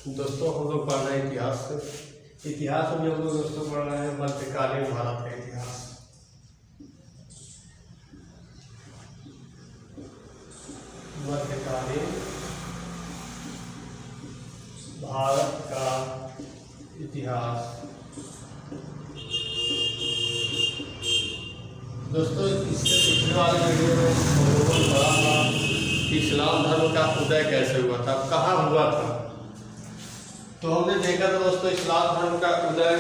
दोस्तों हम लोग पढ़ रहे हैं इतिहास में हम लोग दोस्तों पढ़ रहे हैं मध्यकालीन भारत का इतिहास। मध्यकालीन भारत का इतिहास। दोस्तों इससे पिछले वाले वीडियो में हम लोगों ने पढ़ा था कि इस्लाम धर्म का उदय कैसे हुआ था, कहाँ हुआ था। तो हमने देखा था दोस्तों इस्लाम धर्म का उदय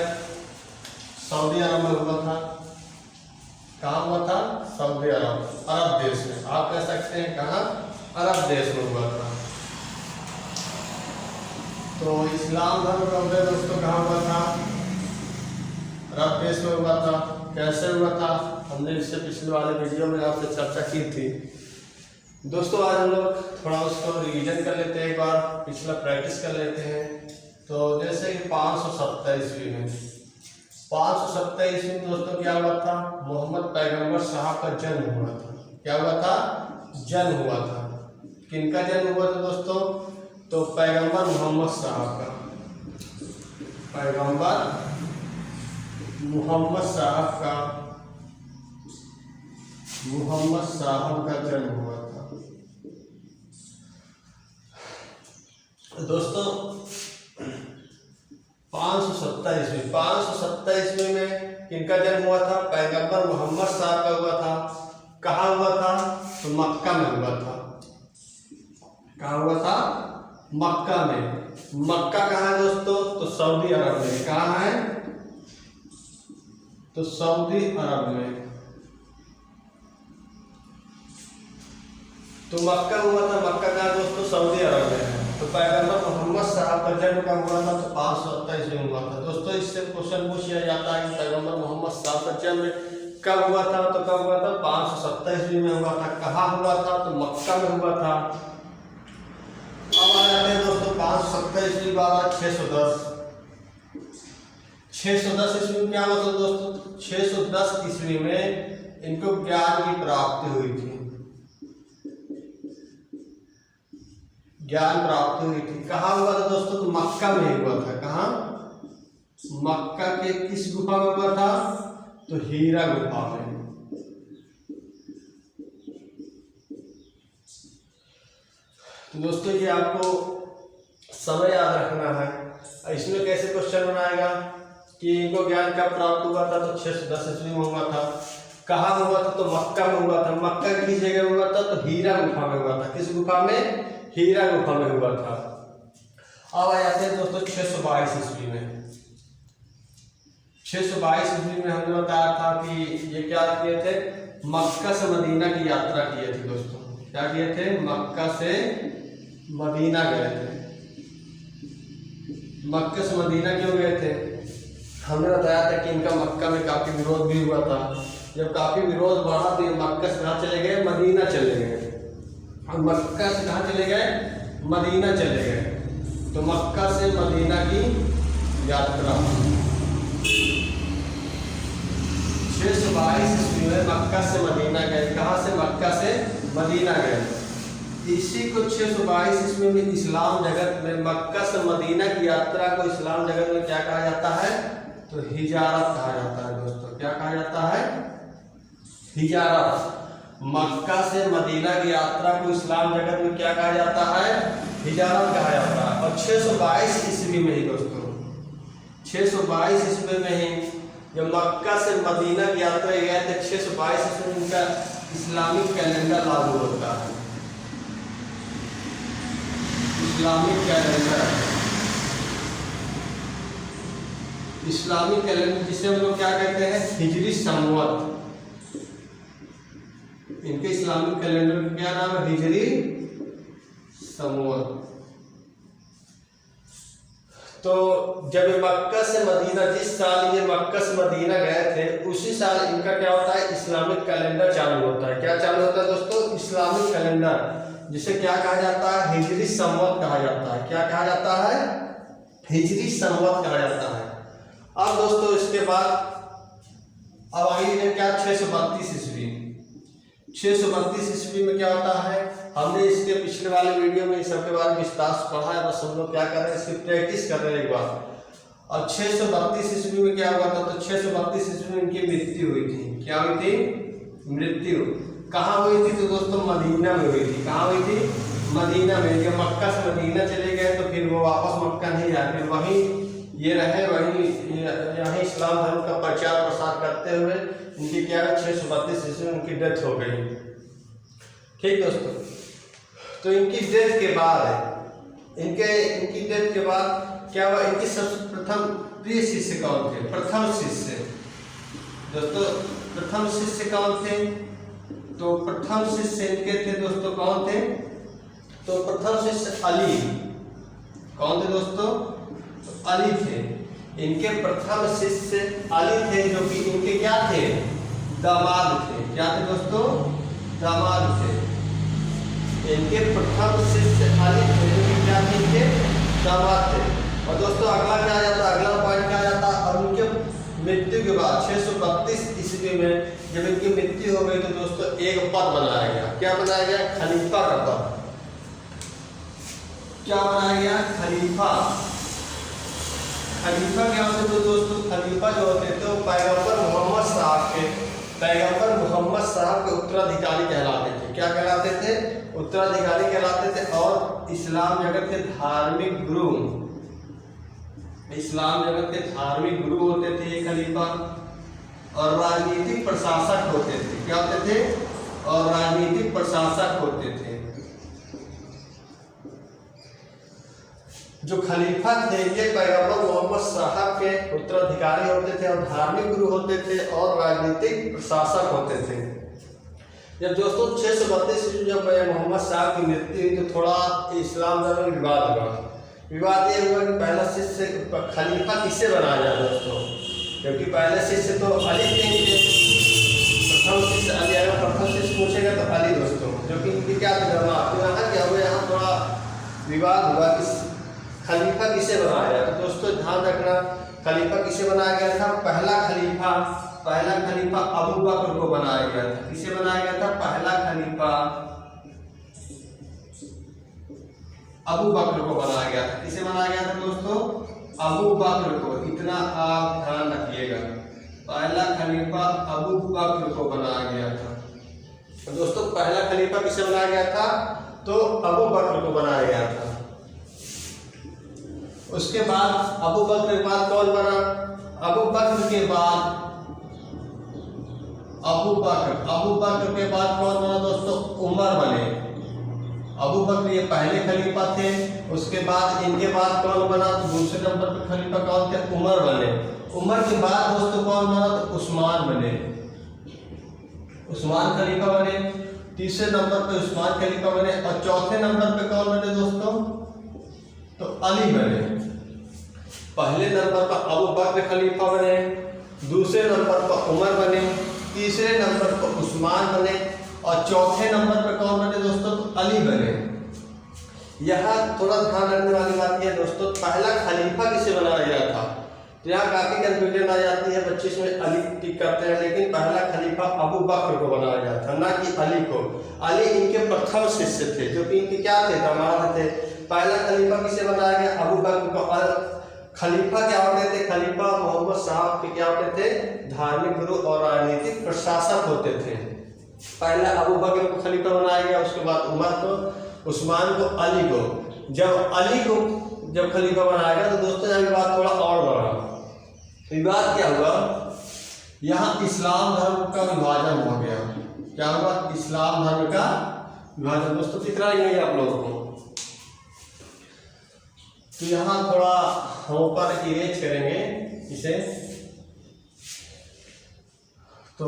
सऊदी अरब में हुआ था। कहाँ हुआ था? सऊदी अरब, अरब देश में। आप कह सकते हैं कहाँ? अरब देश में हुआ था। तो इस्लाम धर्म का उदय दोस्तों कहाँ हुआ था? अरब देश में हुआ था। कैसे हुआ था हमने इससे पिछले वाले वीडियो में आपसे चर्चा की थी। दोस्तों आज हम लोग थोड़ा उसको रिवीजन कर लेते हैं, एक बार पिछला प्रैक्टिस कर लेते हैं। तो जैसे कि 570 ईस्वी में 570 ईस्वी में दोस्तों क्या हुआ था? मोहम्मद पैगंबर साहब का जन्म हुआ था। क्या हुआ था? जन्म हुआ था। किनका जन्म हुआ था दोस्तों? तो पैगंबर मोहम्मद साहब का, पैगंबर मोहम्मद साहब का जन्म हुआ था। दोस्तों 570 ईस्वी में किनका जन्म हुआ था? पैगंबर मोहम्मद साहब का हुआ था। कहाँ हुआ था? तो मक्का में हुआ था। कहाँ हुआ था? मक्का में। मक्का कहाँ है दोस्तों? तो सऊदी अरब में। कहाँ है? तो सऊदी अरब में। तो मक्का हुआ था। मक्का कहाँ दोस्तों? सऊदी अरब में है। तो पैगंबर मोहम्मद साहब का जन्म कब हुआ था? तो 570 ईस्वी में हुआ था। दोस्तों इससे क्वेश्चन पूछ लिया जाता है कि पैगंबर मोहम्मद साहब का जन्म कब हुआ था? तो कब हुआ था? 570 ईस्वी में हुआ था। कहाँ हुआ था? तो मक्का में हुआ था। अब आ जाते हैं दोस्तों 570 ईस्वी बाद 610 ईस्वी में क्या हुआ था दोस्तों? 610 ईस्वी में इनको ज्ञान की प्राप्ति हुई थी। ज्ञान प्राप्त हुई थी। कहाँ हुआ था दोस्तों? तो मक्का में हुआ था। कहाँ? मक्का के किस गुफा में हुआ था? तो हीरा गुफा में। तो दोस्तों ये आपको समय याद रखना है। इसमें कैसे क्वेश्चन बनाएगा कि इनको ज्ञान कब प्राप्त हुआ था? तो 610 ईस्वी में हुआ था। कहाँ हुआ था? तो मक्का में हुआ था। मक्का किस जगह हुआ था? तो हीरा गुफा में हुआ था। किस गुफा में? हीरा गुफा में हुआ था। अब आ जाते हैं दोस्तों 622 ईस्वी में। 622 ईस्वी में हमने बताया था कि ये क्या किए थे? मक्का से मदीना की यात्रा किए थे दोस्तों। क्या किए थे? मक्का से मदीना गए थे। मक्का से मदीना क्यों गए थे? हमने बताया था कि इनका मक्का में काफी विरोध भी हुआ था। जब काफी विरोध बढ़ा तो ये मक्का से कहाँ चले गए? मदीना चले गए। और मक्का से कहाँ चले गए? मदीना चले गए। तो मक्का से मदीना की यात्रा 622 ईस्वी में मक्का से मदीना गए। कहाँ से? मक्का से मदीना गए। इसी को 622 ईस्वी में इस्लाम जगत में मक्का से मदीना की यात्रा को इस्लाम जगत में क्या कहा जाता है? तो हिजारत कहा जाता है दोस्तों। क्या कहा जाता है? हिजारत। मक्का से मदीना की यात्रा को इस्लाम जगत में क्या कहा जाता है? हिजारत कहा जाता है। और 622 ईस्वी में ही दोस्तों 622 ईस्वी में ही जब मक्का से मदीना की यात्रा गए थे 622 ईस्वी में इनका इस्लामिक कैलेंडर लागू होता है। इस्लामिक कैलेंडर जिसे हम लोग क्या कहते हैं? हिजरी संवत। इनके इस्लामिक कैलेंडर का क्या नाम है? हिजरी संवत। तो जब मक्का से मदीना, जिस साल ये मक्का से मदीना गए थे उसी साल इनका क्या होता है? इस्लामिक कैलेंडर चालू होता है। क्या चालू होता है दोस्तों? इस्लामिक कैलेंडर, जिसे क्या कहा जाता है? हिजरी संवत कहा जाता है। क्या कहा जाता है? हिजरी संवत कहा जाता है। अब दोस्तों इसके बाद अब आइए क्या 632 ईस्वी। 632 ईस्वी में क्या होता है? हमने इसके पिछले वाले वीडियो में इस सब के बारे में विस्तार से पढ़ा है। बस हम लोग क्या कर रहे हैं, इसकी प्रैक्टिस कर रहे हैं एक बार। और 632 ईस्वी में क्या हुआ था, तो 632 ईस्वी में इनकी मृत्यु हुई थी। क्या हुई थी? मृत्यु। कहाँ हुई थी? तो दोस्तों मदीना में हुई थी। कहाँ हुई थी? मदीना में। जब मक्का से मदीना चले गए तो फिर वो वापस मक्का नहीं आए, फिर वहीं ये रहे, वहीं यहाँ इस्लाम धर्म का प्रचार प्रसार करते हुए इनकी क्या 632 ईस्वी में उनकी डेथ हो गई। ठीक दोस्तों, तो इनकी डेथ के बाद इनकी डेथ के बाद क्या हुआ, इनकी सबसे प्रथम प्रिय शिष्य कौन थे? प्रथम शिष्य दोस्तों, प्रथम शिष्य कौन थे? तो प्रथम शिष्य इनके थे दोस्तों, कौन थे? तो प्रथम शिष्य अली। कौन थे दोस्तों? तो अली थे। इनके प्रथम शिष्य अली थे, जो कि इनके क्या थे? दामाद थे। क्या थे दोस्तों? दामाद थे। इनके प्रथम शिष्य अली थे, जो कि क्या थे? इनके दामाद थे। और दोस्तों अगला क्या आ जाता? अगला पॉइंट क्या आ जाता? और उनके मृत्यु के बाद 632 ईस्वी में जब इनकी मृत्यु हो गई तो दोस्तों एक पद बनाया गया। क्या बनाया गया? खलीफा का पद। क्या बनाया गया? खलीफा। खलीफा क्या होते थे दोस्तों? खलीफा जो होते थे वो पैगंबर मोहम्मद साहब के उत्तराधिकारी कहलाते थे। क्या कहलाते थे? उत्तराधिकारी कहलाते थे। और इस्लाम जगत के धार्मिक गुरु, इस्लाम जगत के धार्मिक गुरु होते थे ये खलीफा। और राजनीतिक प्रशासक होते थे। क्या होते थे? और राजनीतिक प्रशासक होते थे। जो खलीफा थे ये पैगंबर मोहम्मद साहब के उत्तराधिकारी होते थे और धार्मिक गुरु होते थे और राजनीतिक प्रशासक होते थे। जब दोस्तों 632 ईस्वी जब मोहम्मद साहब की मृत्यु हुई तो थोड़ा इस्लाम धर्म में विवाद हुआ। विवाद ये हुआ कि पहला शिष्य खलीफा किससे बनाया जाए दोस्तों, क्योंकि पहले शिष्य तो अली थे। प्रथम शिष्य अली आएगा, प्रथम शिष्य पूछेगा तो अली दोस्तों, जो कि इनकी क्या धर्म क्या हुआ, यहाँ थोड़ा विवाद हुआ कि खलीफा किसे बनाया गया। तो दोस्तों ध्यान रखना, खलीफा किसे बनाया गया था? पहला खलीफा अबू बकर को बनाया गया था। किसे बनाया गया था? पहला खलीफा अबू बकर को बनाया गया था। किसे बनाया गया था दोस्तों? अबू बकर को। इतना आप ध्यान रखिएगा, पहला खलीफा अबू बकर को बनाया गया था। तो दोस्तों पहला खलीफा किसे बनाया गया था? तो अबू बकर को बनाया गया था। उसके बाद अबू बकर के बाद कौन बना? अबू बकर के बाद कौन बना दोस्तों? उमर बने। अबू बकर ये पहले खलीफा थे। उसके बाद इनके बाद कौन बना? तो दूसरे नंबर पे खलीफा कौन थे? उमर बने। उमर के बाद दोस्तों कौन बना? तो उस्मान बने। उस्मान खलीफा बने। तीसरे नंबर पे उस्मान खलीफा बने। और चौथे नंबर पे कौन बने दोस्तों? तो अली बने। पहले नंबर पर अबू बकर खलीफा बने, दूसरे नंबर पर उमर बने, तीसरे नंबर पर उस्मान बने और चौथे नंबर पर कौन बने दोस्तों? तो अली बने। यहाँ थोड़ा ध्यान रखने वाली बात यह दोस्तों, पहला खलीफा किसे बनाया गया था? तो यहाँ काफी कंफ्यूजन आ जाती है, बच्चे इसमें अली टिक करते हैं, लेकिन पहला खलीफा अबू बकर को बनाया गया था, ना कि अली को। अली इनके प्रथम शिष्य थे, जो कि इनके क्या थे? दामाद थे। पहला खलीफा किसे बनाया गया? अबू बकर को। खलीफा क्या होते थे? खलीफा मोहम्मद साहब के क्या होते थे? धार्मिक गुरु और राजनीतिक प्रशासक होते थे। पहला अबू बकर को खलीफा बनाया गया, उसके बाद उमर को, उस्मान को, अली को। जब अली को खलीफा बनाया गया तो दोस्तों यहाँ विवाद थोड़ा और बढ़ा। विवाद क्या हुआ? यहाँ इस्लाम धर्म का विभाजन हो गया। क्या हुआ? इस्लाम धर्म का विभाजन। दोस्तों दिख रहा है आप लोगों को? तो यहाँ थोड़ा हम ऊपर इरेज करेंगे इसे। तो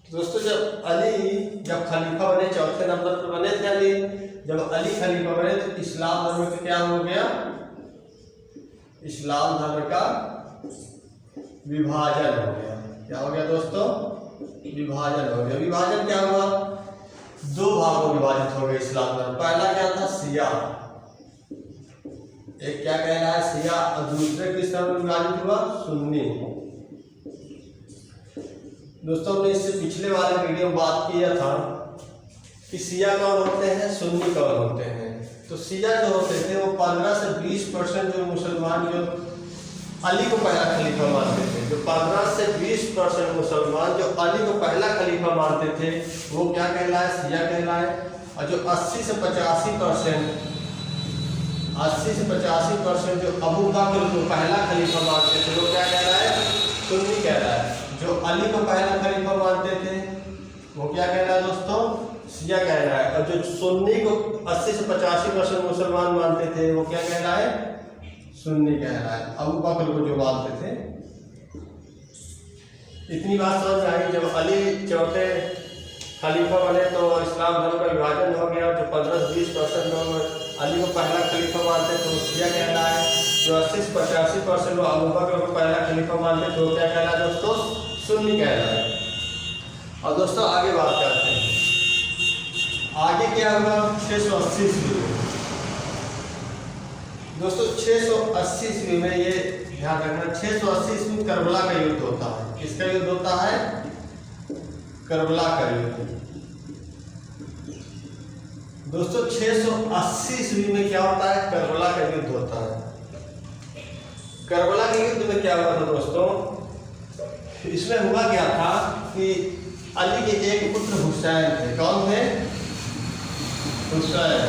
दोस्तों जब खलीफा बने, चौथे नंबर पर बने थे अली। जब अली खलीफा बने तो इस्लाम धर्म का क्या हो गया? इस्लाम धर्म का विभाजन हो गया। क्या हो गया दोस्तों? विभाजन हो गया। विभाजन क्या हुआ? दो भागों में विभाजित हो गए इस्लाम धर्म। पहला क्या था? शिया। एक क्या कहना है? शिया। और दूसरे किस तरह में विभाजित हुआ? सुन्नी। दोस्तों हमने इससे पिछले वाले वीडियो में बात किया था कि शिया कौन होते हैं, सुन्नी कौन होते हैं। तो शिया जो होते थे वो 15 से 20% जो मुसलमान जो अली को पहला खलीफा मानते थे, जो 15 से 20% मुसलमान जो अली को पहला खलीफा मानते थे वो क्या कहलाए, शिया कहलाए। और जो 80 से 85% जो अबू बकर को पहला खलीफा मानते थे वो क्या कहलाए, सुन्नी कहलाए। जो अली को पहला खलीफा मानते थे वो क्या कहलाए दोस्तों, शिया कहलाए। और जो सुन्नी को 80 से 85% मुसलमान मानते थे वो क्या कहलाए, सुन्नी कहलाए। अबू बकर को जो मानते थे। इतनी बात समझ में आई। जब अली चौथे खलीफा बने तो इस्लाम धर्म का विभाजन हो गया। जो 15 से 20% लोग अली को पहला खलीफा मानते थे वो शिया कहलाए। जो 80 से 85% लोग अबू बकर को पहला खलीफा मानते थे वो क्या कहलाए दोस्तों, सुन्नी कहलाए। और दोस्तों आगे बात करते हैं, आगे क्या हुआ 680 ईस्वी में। दोस्तों 680 ईस्वी में ये ध्यान रखना, 680 ईस्वी में करबला का युद्ध होता है। किसका युद्ध होता है, करबला का युद्ध। दोस्तों 680 ईस्वी में क्या होता है, करबला का युद्ध होता है। करबला के युद्ध में क्या हुआ था दोस्तों, इसमें हुआ क्या था कि अली के एक पुत्र हुसैन थे। कौन थे, हुसैन।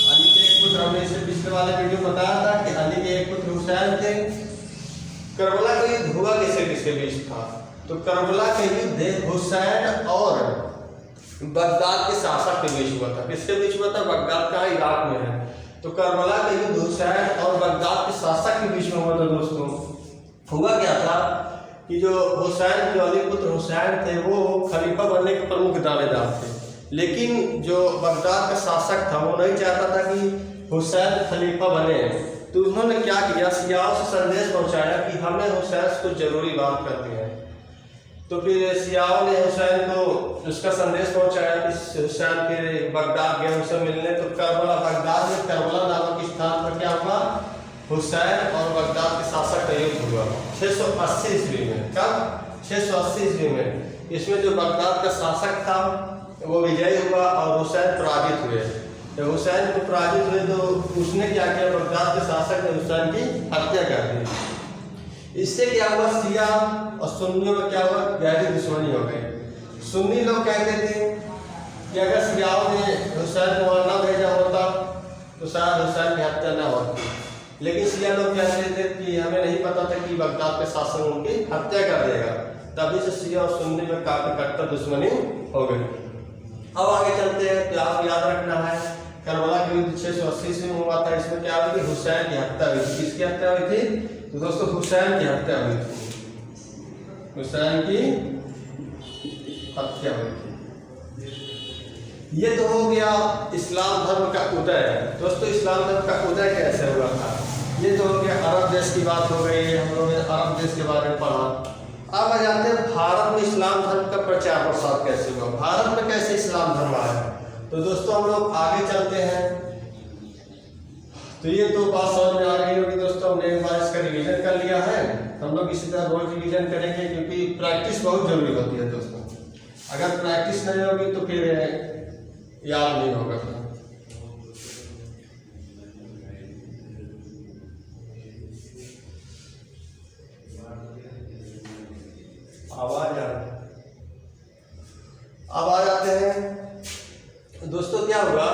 अली के एक पुत्र, हमने इसे पिछले वाले वीडियो में बताया था कि अली के एक पुत्र हुसैन थे। करबला का युद्ध हुआ किसके बीच था, तो करबला का युद्ध हुसैन और बगदाद के शासक के बीच हुआ था। किसके बीच हुआ था, बगदाद का इराक में है। तो करबला का युद्ध हुसैन और बगदाद के शासक के बीच में हुआ था। दोस्तों हुआ क्या था कि जो हुसैन, जो अली पुत्र हुसैन थे वो खलीफा बनने के प्रमुख दावेदार थे, लेकिन जो बगदाद का शासक था वो नहीं चाहता था कि हुसैन खलीफा बने। तो उन्होंने क्या किया, शियाओं से संदेश पहुंचाया कि हमें हुसैन को जरूरी बात करनी है। तो फिर शियाओं ने हुसैन को उसका संदेश पहुंचाया कि हुसैन फिर बगदाद गए उनसे मिलने। तो करबला, बगदाद में करबला नामक स्थान पर क्या हुआ, हुसैन और बगदाद के शासक का युद्ध हुआ 680 ईस्वी में। कब, 680 ईस्वी में। इसमें जो बगदाद का शासक था वो विजयी हुआ और हुसैन पराजित हुए। जब हुसैन को पराजित हुए तो उसने क्या किया, बगदाद के शासक ने हुसैन की हत्या कर दी। इससे क्या हुआ, शिया और सुन्नियों में क्या हुआ, गहरी दुश्मनी हो गई। सुन्नी लोग कहते थे कि अगर शियाओं ने हुसैन को वहां न भेजा होता तो शायद हुसैन की हत्या न होती, लेकिन शिया लोग कहते थे कि हमें नहीं पता था कि बगदाद के शासक उनकी हत्या कर देगा। तभी से शिया और सुन्नी में काफी कट्टर दुश्मनी हो गई। अब आगे चलते हैं। तो आप याद रखना है, करबला के युद्ध 680 ईस्वी में हुआ था। इसमें क्या हुई थी, हुसैन की हत्या हुई थी। किसकी हत्या हुई थी, तो दोस्तों हुसैन की हत्या हुई थी। हुसैन की हत्या हुई थी। ये तो हो गया इस्लाम धर्म का उदय। दोस्तों इस्लाम धर्म का उदय कैसे हुआ था, ये तो हो गया अरब देश की बात हो गई। हम लोगों ने अरब देश के बारे में पढ़ा। अब आ जाते हैं भारत में इस्लाम धर्म का प्रचार प्रसार कैसे हुआ, भारत में कैसे इस्लाम धर्म आया। तो दोस्तों हम लोग आगे चलते हैं। तो ये तो बात समझ में आ गई होगी दोस्तों। हमने एक बार इसका रिवीजन कर लिया है, हम लोग इसी तरह रोज रिवीजन करेंगे क्योंकि प्रैक्टिस बहुत जरूरी होती है दोस्तों। अगर प्रैक्टिस नहीं होगी तो फिर याद नहीं होगा। आवाज अब आ जाते हैं दोस्तों, क्या हुआ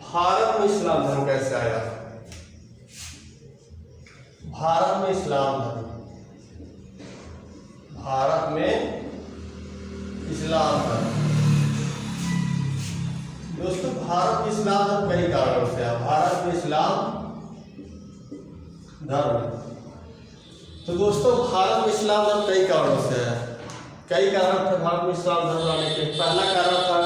भारत में इस्लाम धर्म कैसे आया। भारत में इस्लाम धर्म, भारत में इस्लाम धर्म। दोस्तों भारत में इस्लाम धर्म कई कारणों से आया। भारत में इस्लाम धर्म, तो दोस्तों भारत में इस्लाम धर्म कई कारणों से है। कई कारण थे भारत में इस्लाम धर्म आने के। पहला कारण था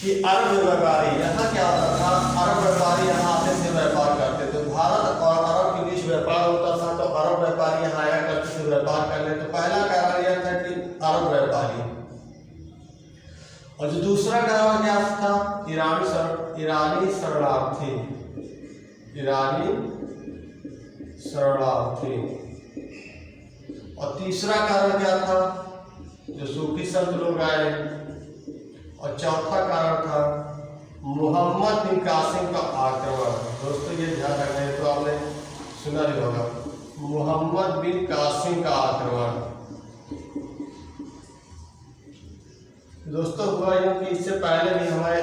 कि अरब व्यापारी, यहाँ क्या होता था, अरब व्यापारी यहाँ आते थे, व्यापार करते थे। भारत और अरब के बीच व्यापार होता था तो अरब व्यापारी यहाँ आया करते थे व्यापार करने। तो पहला कारण यह था कि अरब व्यापारी। और जो दूसरा कारण क्या था, ईरानी शरणार्थी। और तीसरा कारण क्या था, जो सूफी संत लोग आए। और चौथा कारण था मोहम्मद बिन कासिम का आक्रमण। दोस्तों ये ध्यान रखना है, तो आपने सुना नहीं होगा, मोहम्मद बिन कासिम का आक्रमण। दोस्तों हुआ यूँ कि इससे पहले भी हमारे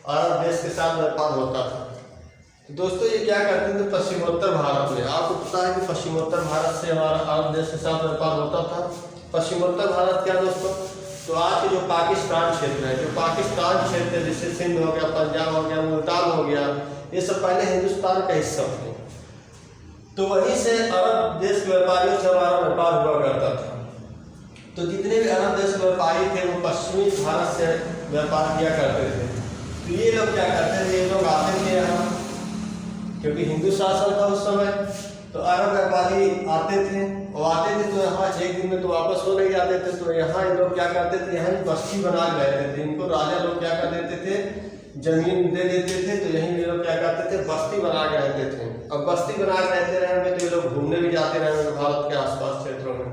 अरब देश के साथ व्यापार होता था। तो दोस्तों ये क्या करते थे पश्चिमोत्तर भारत में, आपको पता है कि पश्चिमोत्तर भारत से हमारा अरब देश के साथ व्यापार होता था। पश्चिमोत्तर भारत क्या दोस्तों, तो आज के जो पाकिस्तान क्षेत्र है, जो पाकिस्तान क्षेत्र है, जैसे सिंध हो गया, पंजाब हो गया, मुल्तान हो गया, ये सब पहले हिंदुस्तान का हिस्सा थे। तो वहीं से अरब देश के व्यापारियों से हमारा व्यापार हुआ करता था। तो जितने भी अरब देश के व्यापारी थे वो पश्चिमी भारत से व्यापार किया करते थे। तो ये लोग क्या करते थे, ये लोग आते थे यहाँ, क्योंकि हिंदू शासन था उस समय, तो अरब व्यापारी आते थे तो यहाँ एक दिन में तो वापस हो नहीं जाते थे। तो यहाँ ये लोग क्या करते थे, यहाँ बस्ती बना के रहते थे। इनको राजा लोग क्या कर देते थे, जमीन दे देते थे, तो यहीं ये लोग क्या करते थे, बस्ती बना के रहते थे। अब बस्ती बना के रहते रहेंगे तो ये लोग घूमने भी जाते रहेंगे भारत के आसपास क्षेत्रों में।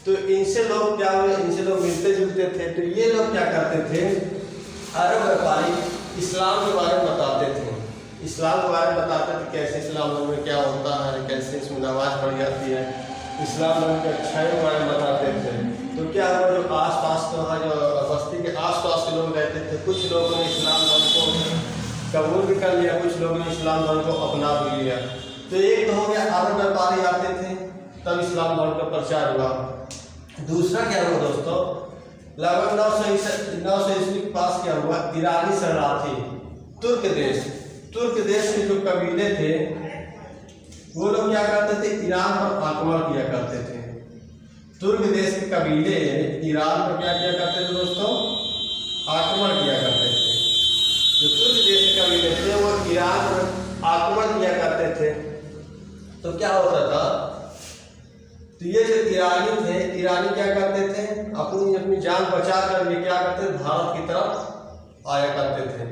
तो इनसे लोग क्या हुए, इनसे लोग मिलते जुलते थे। तो ये लोग क्या करते थे, अरब व्यापारी इस्लाम के बारे में बताते थे, इस्लाम के बारे में बताते थे, कैसे इस्लाम में क्या होता है, कैसे इसमें नमाज पढ़ी जाती है, इस्लाम के अच्छाई के बारे में बताते थे। तो क्या हुआ, जो आसपास के वहाँ जो बस्ती के आसपास के लोग रहते थे, कुछ लोगों ने इस्लाम धर्म को कबूल भी कर लिया, कुछ लोगों ने इस्लाम धर्म को अपना भी लिया। तो एक तो हो गया अरब व्यापारी आते थे, तब इस्लाम धर्म का प्रचार हुआ। दूसरा क्या हुआ दोस्तों, लगभग 900 ईस्वी के पास क्या हुआ, ईरानी शरणार्थी तुर्क देश के जो कबीले थे वो लोग क्या करते थे, ईरान पर आक्रमण किया करते थे। तुर्क देश के कबीले ईरान पर क्या किया करते थे दोस्तों, आक्रमण किया करते थे। जो तुर्क देश के कबीले थे वो ईरान पर आक्रमण किया करते थे। तो क्या होता था, तो ये जो ईरानी थे, ईरानी क्या करते थे, अपनी जान बचा कर ये क्या करते थे, भारत की तरफ आया करते थे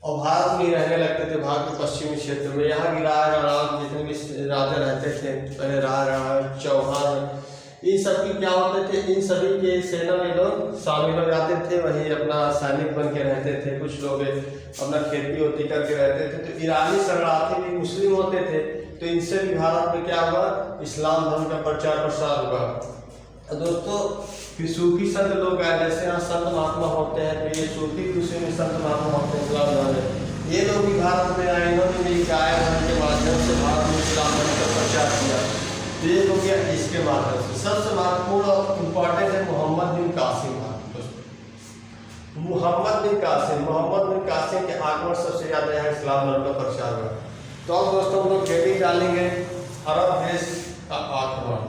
और भारत में ही रहने लगते थे, भारत के पश्चिमी क्षेत्र में। यहाँ की राजा जितने भी राजा रहते थे, पहले राजा चौहान, इन सब की क्या होते थे, इन सभी के सेना में लोग शामिल हो जाते थे, वहीं अपना सैनिक बन के रहते थे। कुछ लोग अपना खेती होती करके रहते थे। तो ईरानी शरणार्थी भी मुस्लिम होते थे, तो इनसे भी भारत में क्या हुआ, इस्लाम धर्म का प्रचार प्रसार हुआ। दोस्तों फिर सूफी संत लोग आए, जैसे यहाँ संत महात्मा होते हैं, तो ये सूफी दूसरे में संत महात्मा होते हैं इस्लाम धर्म में, ये लोग भी भारत में आए, इन्होंने भी गाय के माध्यम से भारत में इस्लाम धर्म का प्रचार किया। तो ये हो गया इसके माध्यम से। सबसे महत्वपूर्ण और इम्पोर्टेंट है मोहम्मद बिन कासिम। मोहम्मद बिन कासिम के आगमन सबसे ज्यादा यहाँ इस्लाम धर्म का प्रचार हुआ। तो अब दोस्तों हम लोग हेडिंग डालेंगे अरब देश का आक्रमण,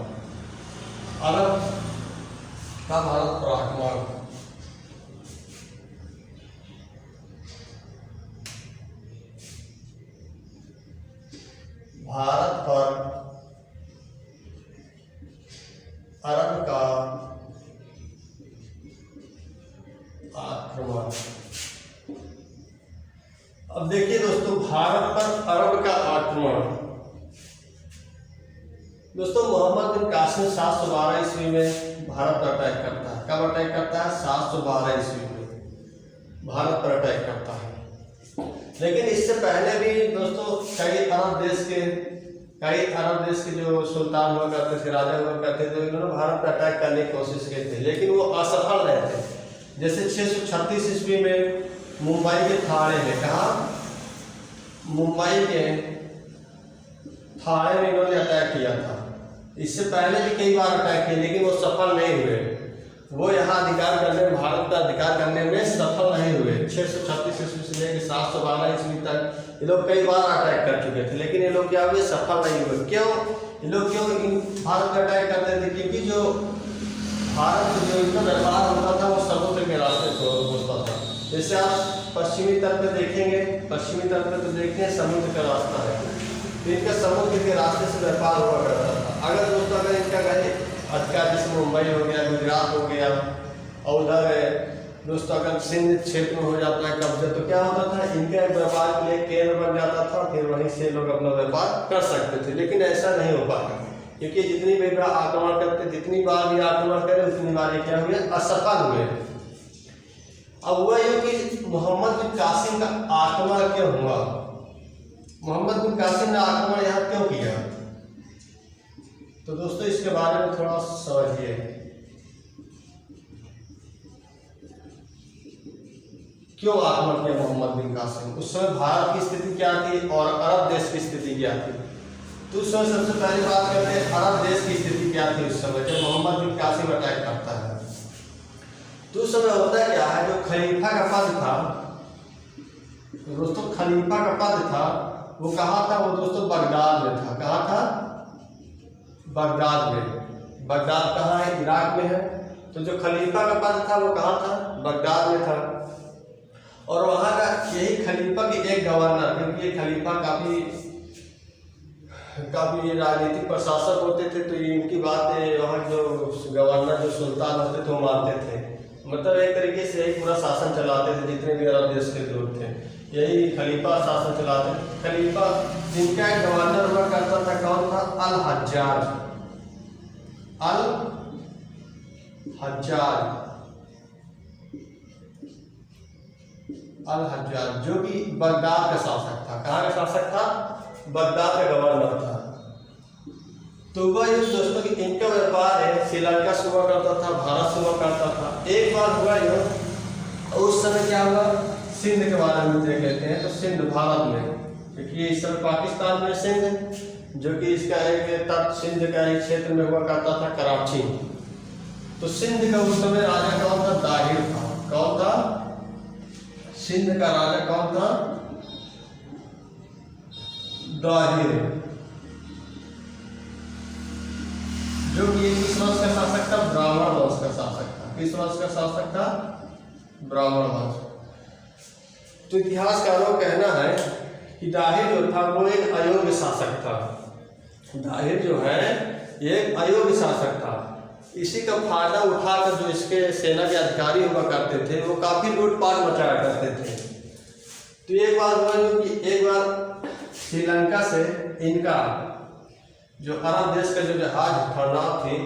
अरब का भारत पर आक्रमण। भारत पर अरब का आक्रमण। अब देखिए दोस्तों, भारत पर अरब का आक्रमण। दोस्तों मोहम्मद बिन कासिम 712 ईस्वी में भारत पर अटैक करता है। कब अटैक करता है? 712 ईस्वी में भारत पर अटैक करता है। लेकिन इससे पहले भी दोस्तों कई अरब देश के जो सुल्तान हुआ करते थे, राजा हुआ करते थे, इन्होंने भारत पर अटैक करने की कोशिश की थी, लेकिन वो असफल रहे थे। जैसे 636 ईस्वी में मुंबई के थाने में, कहा मुंबई के थाने में इन्होंने अटैक किया था। इससे पहले भी कई बार अटैक किए, लेकिन वो सफल नहीं हुए। वो यहाँ अधिकार करने में, भारत पर अधिकार करने में सफल नहीं हुए। 636 ईस्वी से लेकर 712 ईस्वी तक ये लोग कई बार अटैक कर चुके थे, लेकिन ये लोग क्या हुए, सफल नहीं हुए। क्यों? ये लोग क्यों भारत पर अटैक करते थे? क्योंकि जो भारत जो इनका व्यापार होता था वो समुद्र के रास्ते से होता था। जैसे आप पश्चिमी तट पे देखेंगे, पश्चिमी तट पे तो देखते हैं समुद्र का रास्ता है, तो इनका समुद्र के रास्ते से व्यापार हुआ करता था। अगर दोस्तों अगर इनका कहीं अधिकार जैसे मुंबई हो गया, गुजरात हो गया, और उधर दोस्तों अगर सिंध क्षेत्र में हो जाता है कब्जा, तो क्या होता था, इनके व्यापार के लिए केंद्र बन जाता था, फिर वहीं से लोग अपना व्यापार कर सकते थे। लेकिन ऐसा नहीं हो पाता, क्योंकि जितनी भी बार आक्रमण करते, जितनी बार भी आक्रमण करे उतनी बार ये क्या हुए, असफल हुए। अब हुआ ये कि मोहम्मद बिन कासिम का आक्रमण क्यों हुआ, मोहम्मद बिन कासिम ने आक्रमण यहाँ क्यों किया, तो दोस्तों इसके बारे में थोड़ा समझिए। क्यों आक्रमण किया मोहम्मद बिन कासिम, उस समय भारत की स्थिति क्या थी और अरब देश की स्थिति क्या थी। तो उस समय सबसे पहले बात करते हैं अरब देश की स्थिति क्या थी उस समय जब मोहम्मद बिन कासिम अटैक करता है। तो उस समय होता क्या है, जो खलीफा का पद था दोस्तों, खलीफा का पद था वो कहाँ था, वो दोस्तों बगदाद में था। कहाँ था, बगदाद में। बगदाद कहाँ है, इराक में है। तो जो खलीफा का पद था वो कहाँ था, बगदाद में था। और वहाँ का यही खलीफा के एक गवर्नर, क्योंकि ये खलीफा काफ़ी राजनीतिक प्रशासक होते थे, तो इनकी बात वहाँ जो गवर्नर जो सुल्तान होते थे वो मानते थे। मतलब एक तरीके से एक पूरा शासन चलाते थे, जितने भी अरब देश के लोग थे यही खलीफा शासन चलाते थे। खलीफा जिनका एक गवर्नर हुआ करता था, कौन था, अल हज्जाज। अल हज्जाज, अल हज्जाज जो कि बगदाद का शासक था। कहाँ का शासक था, बगदाद का गवर्नर था। तो वह ये दोस्तों कि इनका व्यापार है श्रीलंका से हुआ करता था, भारत से हुआ करता था। एक बार हुआ ये, उस समय क्या हुआ, सिंध के बारे में मुझे कहते हैं, तो सिंध भारत में, क्योंकि इस समय पाकिस्तान में सिंध जो कि इसका एक तट सिंध का एक क्षेत्र में हुआ करता था, कराची। तो सिंध का उस समय राजा कौन था, दाहिर था। कौन था, सिंध का राजा कौन था, दाहिर, जो कि किस वंश का शासक था, ब्राह्मण वंश का शासक था। किस वंश का शासक था, ब्राह्मण वंश। तो इतिहासकारों का कहना है कि दाहिर जो था वो एक अयोग्य शासक था। दाहिर जो है ये एक अयोग्य शासक था। इसी का फायदा उठाकर जो इसके सेना के अधिकारी हुआ करते थे वो काफी लूटपाट मचाया करते थे। तो एक बार हुआ कि एक बार श्रीलंका से इनका जो अरब देश का जो जहाज था, नाव थी,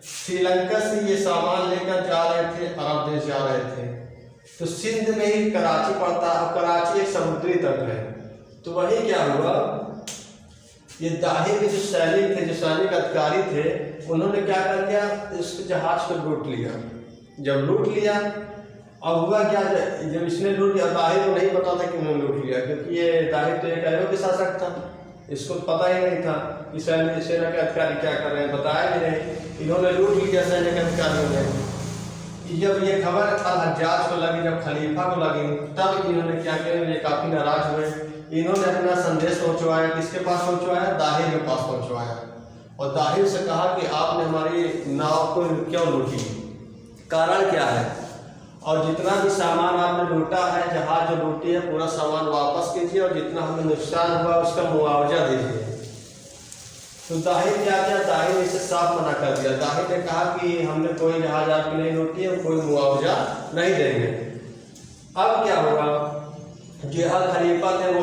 श्रीलंका से ये सामान लेकर जा रहे थे, अरब देश जा रहे थे। तो सिंध में ही कराची पड़ता है, कराची एक समुद्री तट है। तो वही क्या हुआ, ये दाहिर के जो सैनिक थे, जो सैनिक अधिकारी थे, उन्होंने क्या कर दिया, इस जहाज को लूट लिया। जब लूट लिया, अब हुआ क्या, जब इसने लूट लिया, दाहिर को नहीं पता था कि उन्होंने लूट लिया, क्योंकि ये दाहिर तो एक अयोग्य शासक था, इसको पता ही नहीं था कि सेना के अधिकारी क्या कर रहे हैं, बताया भी नहीं। इन्होंने लूट लिया सैनिक अधिकारियों ने। जब ये खबर अल हज्जाज को लगी, जब खलीफा को लगी, तब इन्होंने क्या किया, ये काफी नाराज हुए। इन्होंने अपना संदेश पहुंचवाया, किसके पास पहुंचवाया, दाहिर के पास पहुंचवाया। और दाहिर से कहा कि आपने हमारी नाव को क्यों लूटी, कारण क्या है, और जितना भी सामान आपने लूटा है, जहाज जो लूटी है, पूरा सामान वापस कीजिए और जितना हमें नुकसान हुआ उसका मुआवजा दीजिए। तो दाहिर क्या किया, दाहिर ने इसे साफ मना कर दिया। दाहिर ने कहा कि हमने कोई जहाज आपकी नहीं लूटी है, कोई मुआवजा नहीं देंगे। अब क्या हुआ, जो यहाँ खलीफा थे वो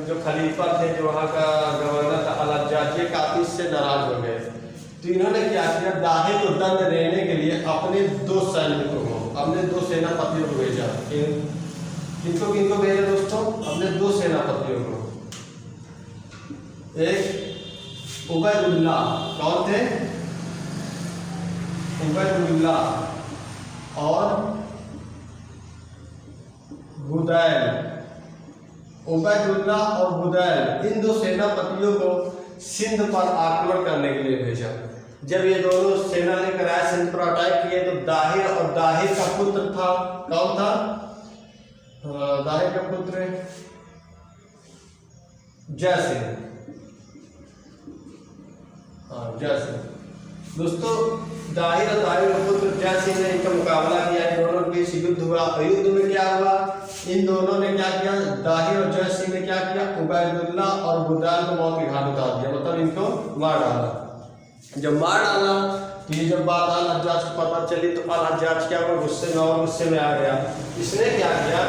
जो खलीफा थे, जो वहाँ का गवर्नर था अल हज्जाज, ये काफी इससे नाराज हो गए। तो इन्होंने क्या किया, दाहिर को दंड देने के लिए अपने दो सैनिकों को, अपने दो सेनापतियों को भेजा। किनको किनको भेजा दोस्तों, अपने दो सेनापतियों को। एक उबैदुल्लाह, कौन थे, उबैदुल्लाह और बुदैल। उबैदुल्लाह और बुदैल, इन दो सेनापतियों को सिंध पर आक्रमण करने के लिए भेजा। जब ये दोनों सेना लेकर आए, सिंध पर अटैक किए, तो दाहिर और दाहिर का पुत्र था, कौन था, दाहिर का पुत्र जय सिंह। जय सिंह दोस्तों, दाहिर और दाहिर का पुत्र जय सिंह ने इनका मुकाबला किया। इन दोनों के बीच युद्ध हुआ। युद्ध में क्या हुआ, इन दोनों ने क्या किया, दाहिर और जय सिंह ने क्या किया, उबैदुल्लाह और बुदैल को मौत के घाट उतार दिया, मतलब इनको मार डाला। जब मार डाला तो ये जब बात अल हज्जाज को पता चली, तो अल हज्जाज क्या हुआ, गुस्से में और गुस्से में आ गया। इसने क्या किया,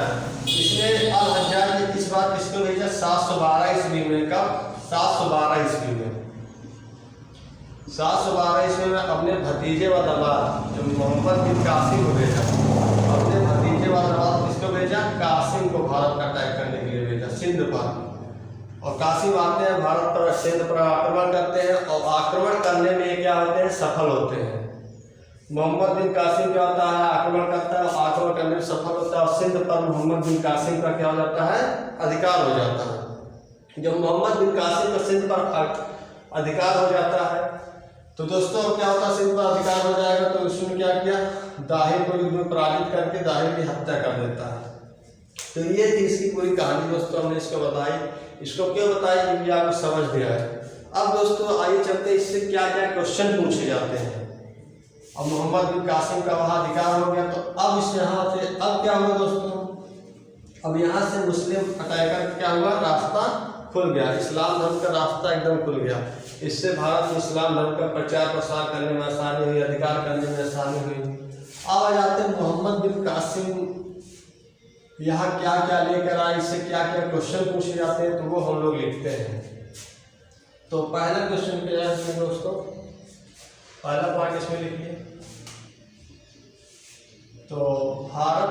इसने अल हज्जाज ने इस बार किसको भेजा, 712 ईस्वी में। कब, 712 ईस्वी में। 712 ईस्वी में अपने भतीजे व दामाद जो मोहम्मद बिन कासिम को भेजा, अपने भतीजे व दामाद किसको भेजा? कासिम को भारत का अटैक करने के लिए भेजा सिंध पर। और कासिम आते हैं भारत पर, सिंध पर आक्रमण करते हैं और आक्रमण करने में क्या होते हैं? सफल होते हैं। मोहम्मद बिन कासिम क्या होता है? आक्रमण करता है, आक्रमण करने में सफल होता है और सिंध पर मोहम्मद बिन कासिम का क्या हो जाता है? अधिकार हो जाता है। जब मोहम्मद बिन कासिम का सिंध पर अधिकार हो जाता है तो दोस्तों क्या होता है? सिंध पर अधिकार हो जाएगा तो उसने क्या किया? दाहिर को युद्ध में पराजित करके दाहिर की हत्या कर देता है। तो ये थी इसकी पूरी कहानी दोस्तों, हमने इसको बताई। इसको क्यों बताई? क्योंकि आपको समझ में आए। अब दोस्तों आइए चलते, इससे क्या क्या क्वेश्चन पूछे जाते हैं। अब मोहम्मद बिन कासिम का वहाँ अधिकार हो गया तो अब इस यहाँ से अब क्या हुआ दोस्तों? अब यहाँ से मुस्लिम अटैकर क्या हुआ? रास्ता खुल गया, इस्लाम धर्म का रास्ता एकदम खुल गया। इससे भारत में इस्लाम धर्म का प्रचार प्रसार करने में आसानी हुई, अधिकार करने में आसानी हुई। अब आ जाते हैं मोहम्मद बिन कासिम यहाँ क्या क्या लेकर आए, इससे क्या क्या क्वेश्चन पूछे जाते हैं, तो वो हम लोग लिखते हैं। तो पहला क्वेश्चन क्या है दोस्तों? पहला पॉइंट इसमें लिखिए। तो भारत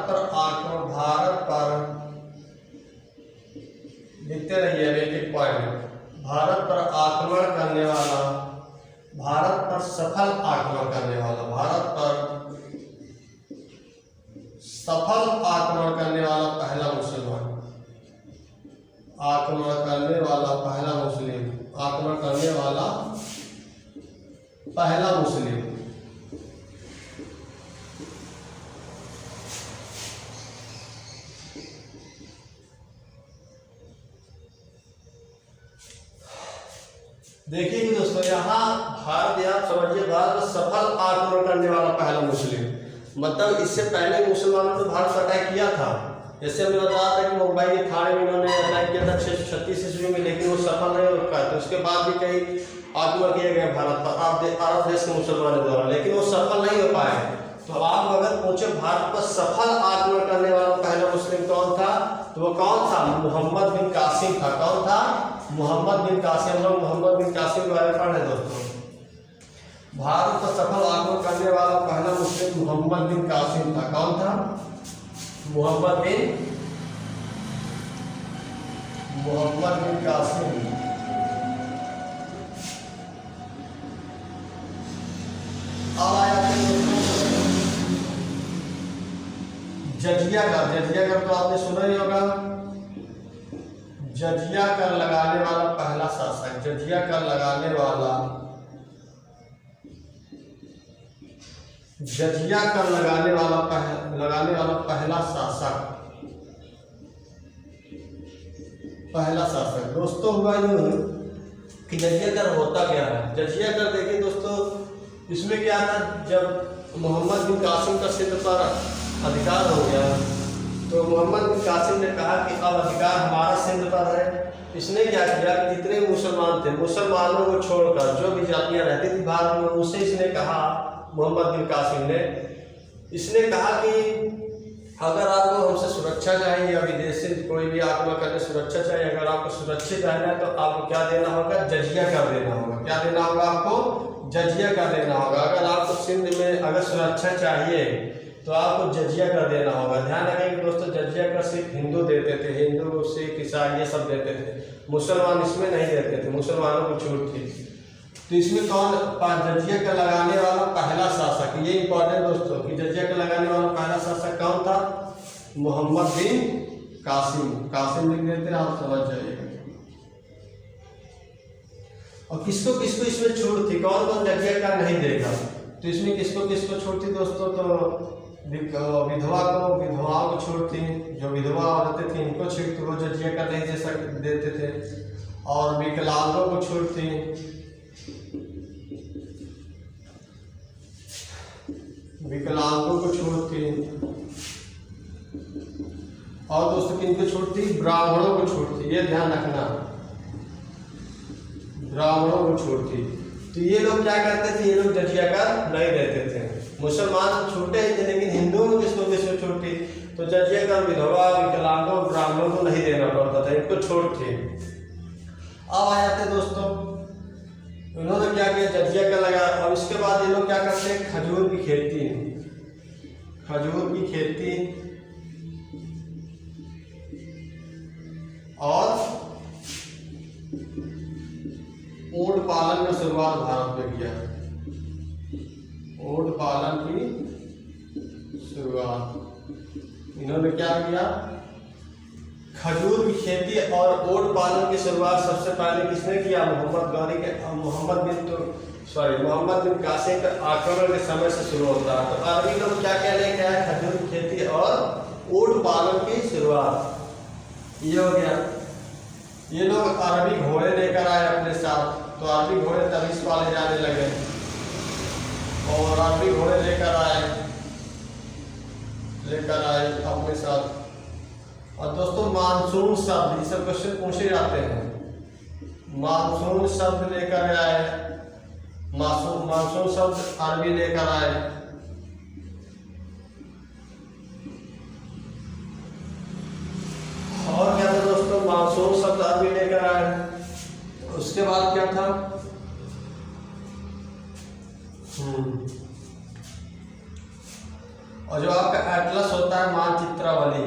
पर लिखते रहिए एक एक पॉइंट। भारत पर आक्रमण करने वाला, भारत पर सफल आक्रमण करने वाला, भारत पर सफल आक्रमण करने वाला पहला मुसलमान, आक्रमण करने वाला पहला मुस्लिम, आक्रमण करने वाला पहला मुस्लिम। देखिए कि दोस्तों यहाँ भारत, यहाँ समझिए भारत में सफल आक्रमण करने वाला पहला मुस्लिम, मतलब इससे पहले मुसलमानों ने भारत पर अटैक किया था। जैसे हमने बताया था कि मुंबई के थाने में इन्होंने अटैक किया था 636 ईस्वी में, लेकिन वो सफल नहीं हो पाया। तो उसके बाद भी कई आक्रमण किए गए भारत पर अरब देश के मुसलमानों द्वारा, लेकिन वो सफल नहीं हो पाए। तो आप अगर पूछे भारत पर सफल आक्रमण करने वाला पहला मुस्लिम कौन था, तो वो कौन था? मोहम्मद बिन कासिम था। कौन था? मोहम्मद बिन कासिम। हम लोग मोहम्मद बिन कासिम के बारे में पढ़े दोस्तों। भारत पर सफल आक्रमण करने वाला पहला मुस्लिम मोहम्मद बिन कासिम था। कौन था? मोहम्मद बिन कासिम। अब आया जजिया कर। जजिया कर तो आपने सुना ही होगा। जजिया कर लगाने वाला पहला शासक, जजिया कर लगाने वाला, जजिया कर लगाने वाला पहला शासक, पहला शासक दोस्तों हुआ यूं कि जजिया कर होता क्या है? जजिया कर देखिए दोस्तों, इसमें क्या था? जब मोहम्मद बिन कासिम का सिंध पर अधिकार हो गया तो मोहम्मद बिन कासिम ने कहा कि अब अधिकार हमारा सिंध पर है। इसने क्या किया कि जितने मुसलमान थे, मुसलमानों को छोड़कर जो भी जातियां रहती थी भारत में, उससे इसने कहा, मोहम्मद बिन कासिम ने, इसने कहा कि अगर आपको हमसे सुरक्षा चाहिए या विदेश से कोई भी आक्रमण करने सुरक्षा चाहिए, अगर आपको सुरक्षित रहना है तो आपको क्या देना होगा? जजिया कर देना होगा। क्या देना होगा आपको? जजिया कर देना होगा। अगर आपको सिंध में अगर सुरक्षा चाहिए तो आपको जजिया कर देना होगा। ध्यान रखें दोस्तों, जजिया कर सिर्फ हिंदू देते थे, हिंदू सिख ईसाई ये सब देते थे, मुसलमान इसमें नहीं देते थे, मुसलमानों को छूट थी। तो इसमें कौन जजिया का लगाने वाला पहला शासक, ये इंपॉर्टेंट दोस्तों कि जजिया का लगाने वाला पहला शासक कौन था? मोहम्मद बिन कासिम। कासिम लिख देते हैं, आप समझ जाइएगा। और किसको किसको इसमें छूट थी? कौन कौन जजिया का नहीं देगा? तो इसमें किसको किसको छूट थी दोस्तों? तो विधवाओं को छूट थी। जो विधवा औरतें थी इनको छूट थी, वो जजिया का नहीं देते थे। और विकलांगों को छूट थी, विकलांगों को छूट थी। और दोस्तों किनको छूट थी? ब्राह्मणों को छूट थी। ये ध्यान रखना, ब्राह्मणों को छूट थी। तो ये लोग क्या करते थे? ये लोग जजिया कर नहीं देते थे। मुसलमान छूटे ही थे, लेकिन हिंदुओं को किसको किसको छूट थी? तो जजिया कर विधवा, विकलांगों, ब्राह्मणों को नहीं देना पड़ता था, इनको छूट थी। अब आ जाते दोस्तों उन्होंने क्या किया, जजिया का लगा। और इसके बाद ये लोग क्या करते हैं, खजूर की खेती, खजूर की खेती और ऊंट पालन की शुरुआत भारत में किया। ऊंट पालन की शुरुआत इन्होंने क्या किया, खजूर की खेती और ऊंट पालन की शुरुआत सबसे पहले किसने किया, मोहम्मद बिन कासिम के आक्रमण के समय से शुरू होता है। तो अरबी लोग क्या क्या लेके आए, खजूर की खेती और ऊंट पालन की शुरुआत, ये हो गया। ये लोग अरबी घोड़े लेकर आए अपने साथ, तो अरबी घोड़े तभी पाले जाने लगे और अरबी घोड़े लेकर आए अपने साथ। और दोस्तों मानसून शब्द, ये सब क्वेश्चन पूछे जाते हैं। मानसून शब्द लेकर आए, मानसून शब्द अरबी लेकर आए। और क्या था दोस्तों, मानसून शब्द अरबी लेकर आए। उसके बाद क्या था, और जो आपका एटलस होता है, मानचित्रावली,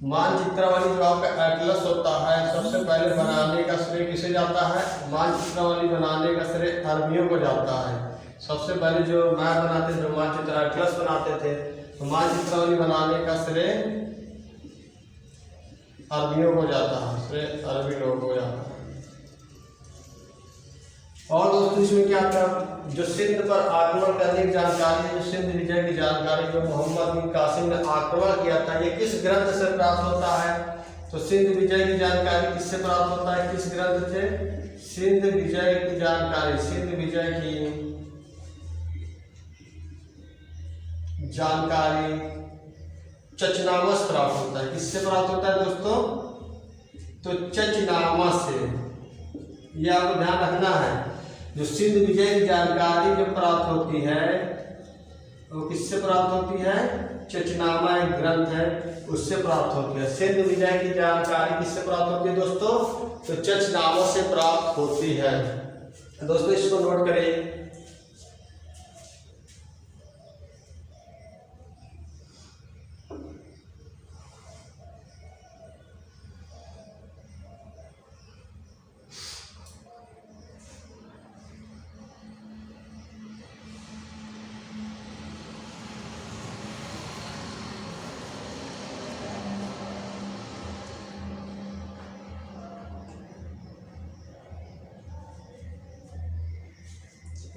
मानचित्रावली जो आपका एटलस होता है, सबसे पहले बनाने का श्रेय किसे जाता है, मानचित्रावली बनाने का श्रेय अरबियों को जाता है। सबसे पहले जो मैप बनाते थे, जो मानचित्र एटलस बनाते थे, तो मानचित्रावली बनाने का श्रेय अरबियों को जाता है, श्रेय अरबी लोगों को जाता है। और दोस्तों इसमें क्या था, जो सिंध पर आक्रमण करने की जानकारी, जो सिंध विजय की जानकारी जो मोहम्मद बिन कासिम ने आक्रमण किया था, ये किस ग्रंथ से प्राप्त होता है, तो सिंध विजय की जानकारी किससे प्राप्त होता है, किस ग्रंथ से, सिंध विजय की जानकारी, सिंध विजय की जानकारी चचनामा से प्राप्त होता है। किससे प्राप्त होता है दोस्तों, तो चचनामा से, ये आपको ध्यान रखना है। जो सिंध विजय की जानकारी जो प्राप्त होती है वो किससे प्राप्त होती है, चचनामा एक ग्रंथ है उससे प्राप्त होती है। सिंध विजय की जानकारी किससे प्राप्त होती है दोस्तों, तो चचनामा से प्राप्त होती है। दोस्तों इसको नोट करिए।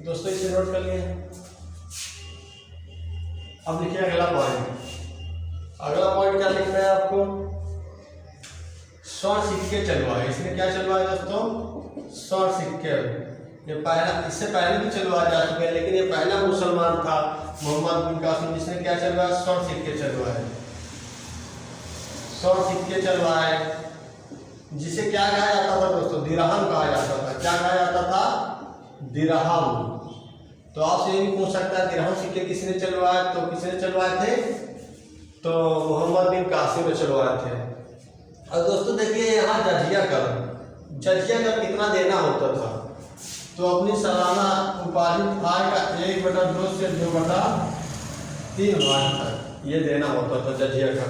दोस्तों इसे नोट कर लिए। अब देखिए अगला पॉइंट, अगला पॉइंट क्या लिखना है आपको, स्वर्ण सिक्के चलवाए। इसने क्या चलवाए दोस्तों, स्वर्ण सिक्के। ये पहला, इससे पहले भी चलवाए जा चुके हैं, लेकिन ये पहला मुसलमान था मोहम्मद बिन कासिम जिसने क्या चलवाया, स्वर्ण सिक्के चलवाए। स्वर्ण सिक्के चलवाए, जिसे क्या कहा जाता था दोस्तों, दिरहम कहा जाता था। क्या कहा जाता था, दिरहम। तो आपसे ये भी पूछ सकता है दिरहम सिक्के किसने चलवाए, तो किसने चलवाए थे, तो मोहम्मद बिन कासिम ने चलवाए थे। और दोस्तों देखिए यहाँ जजिया कर कितना देना होता था, तो अपनी सालाना उपार्जित आय का 1/2 से 2/3 भाग तक ये देना होता था जजिया का।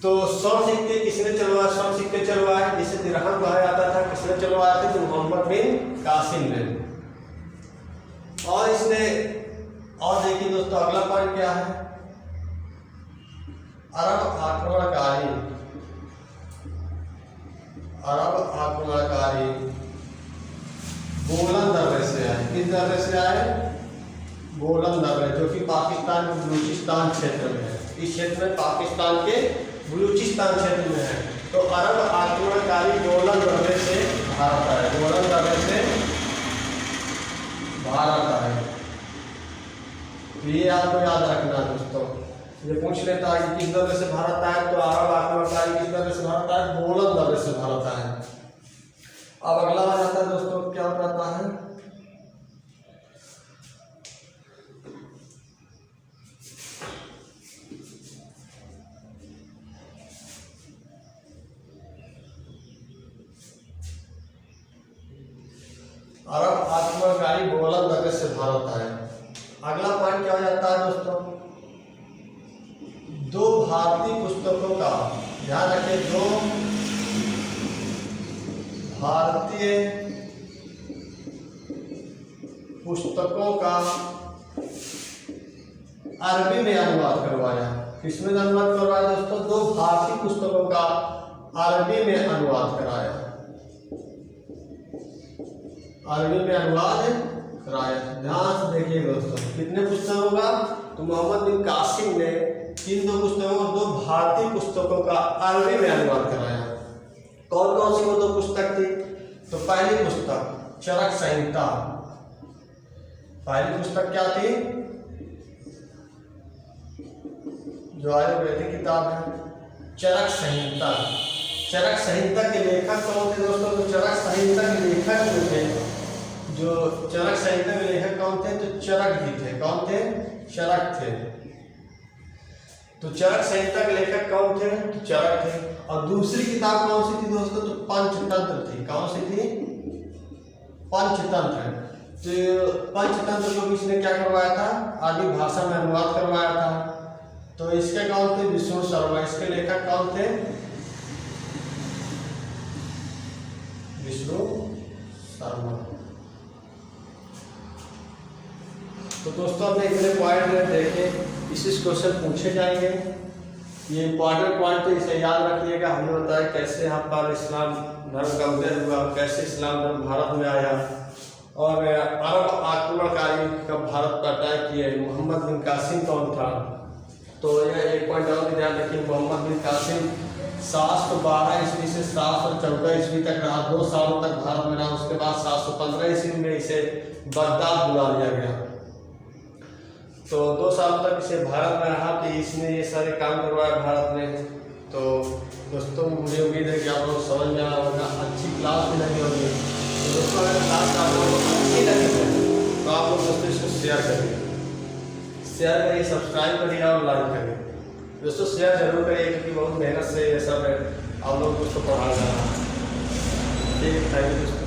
तो स्वर्ण सिक्के किसने चलवाए, स्वर्ण सिक्के चलवाए जिसे दिरहम कहा जाता था, किसने चलवाया था, तो मोहम्मद बिन कासिम ने। और इसने, और देखिए दोस्तों अगला पॉइंट क्या है, अरब आक्रमणकारी बोलन दर्रे से आए। किस दर्रे से आए, बोलन दर्रे, जो कि पाकिस्तान के बलूचिस्तान क्षेत्र में है। इस क्षेत्र में पाकिस्तान के बलूचिस्तान क्षेत्र में है। तो अरब आक्रमणकारी बोलन दर्रे से भारत आए, बोलन दर्रे से भारत आए। तो ये आपको याद रखना दोस्तों, ये पूछ लेता है कि किस दर्रे से भारत आए, तो अरब आक्रमणकारी किस दर्रे से भारत आए, बोलन दर्रे से भारत आए। अब अगला आ जाता है दोस्तों, क्या बताता है, अरब आक्रमणकारी गोलन नगर से भारत आए। अगला पॉइंट क्या हो जाता है दोस्तों, दो भारतीय पुस्तकों का, ध्यान रखें, दो भारतीय पुस्तकों का अरबी में अनुवाद करवाया। किसमें अनुवाद करवाया दोस्तों, दो भारतीय पुस्तकों का अरबी में अनुवाद कराया, अरबी में अनुवाद कराया। ध्यान से देखिए दोस्तों, कितने पुस्तकों का, तो मोहम्मद बिन कासिम ने इन दो पुस्तकों, दो भारतीय पुस्तकों का अरबी में अनुवाद कराया। कौन कौन सी वो दो पुस्तक थी, तो पहली पुस्तक चरक संहिता, पहली पुस्तक क्या थी, जो आयुर्वेदिक किताब है, चरक संहिता। चरक संहिता के लेखक कौन थे दोस्तों, तो चरक संहिता के लेखक जो थे, जो चरक संहिता के लेखक कौन थे, तो चरक ही थे। कौन थे, चरक थे। तो चरक संहिता के लेखक कौन थे, तो चरक थे। और दूसरी किताब कौन सी थी दोस्तों, तो पंचतंत्र थी। कौन सी थी, पंचतंत्र। तो पंचतंत्र को किसने क्या करवाया था, अरबी भाषा में अनुवाद करवाया था। तो इसके कौन थे, विष्णु शर्मा। इसके लेखक कौन थे, विष्णु शर्मा। तो दोस्तों हमने इतने पॉइंट देखे, इसी क्वेश्चन पूछे जाएंगे। ये इंपॉर्टेंट पॉइंट तो इसे याद रखिएगा। हमने बताया कैसे यहाँ पर इस्लाम धर्म का उदय हुआ, कैसे इस्लाम धर्म भारत में आया, और अरब आक्रमणकारी कब भारत पर अटैक किए, मोहम्मद बिन कासिम कौन था। तो यह एक पॉइंट और भी ध्यान रखिए, मोहम्मद बिन कासिम 712 ईस्वी से 714 ईस्वी तक रहा, 2 सालों तक भारत में रहा। उसके बाद 715 ईस्वी में इसे बगदाद बुला लिया गया। तो 2 साल तक इसे भारत में रहा, कि इसने ये सारे काम करवाया भारत में। तो दोस्तों मुझे उम्मीद है कि आप लोग समझ में आया होगा, अच्छी क्लास भी लगी होगी। तो दोस्तों अगर क्लास आप लोगों को अच्छी लगी तो आप लोग दोस्तों इसको शेयर करिए, शेयर करिए, सब्सक्राइब करिए और लाइक करिए। दोस्तों शेयर जरूर करिए, क्योंकि बहुत मेहनत से ये सब आप लोग को पढ़ाया जा रहा है। ठीक है, थैंक यू दोस्तों।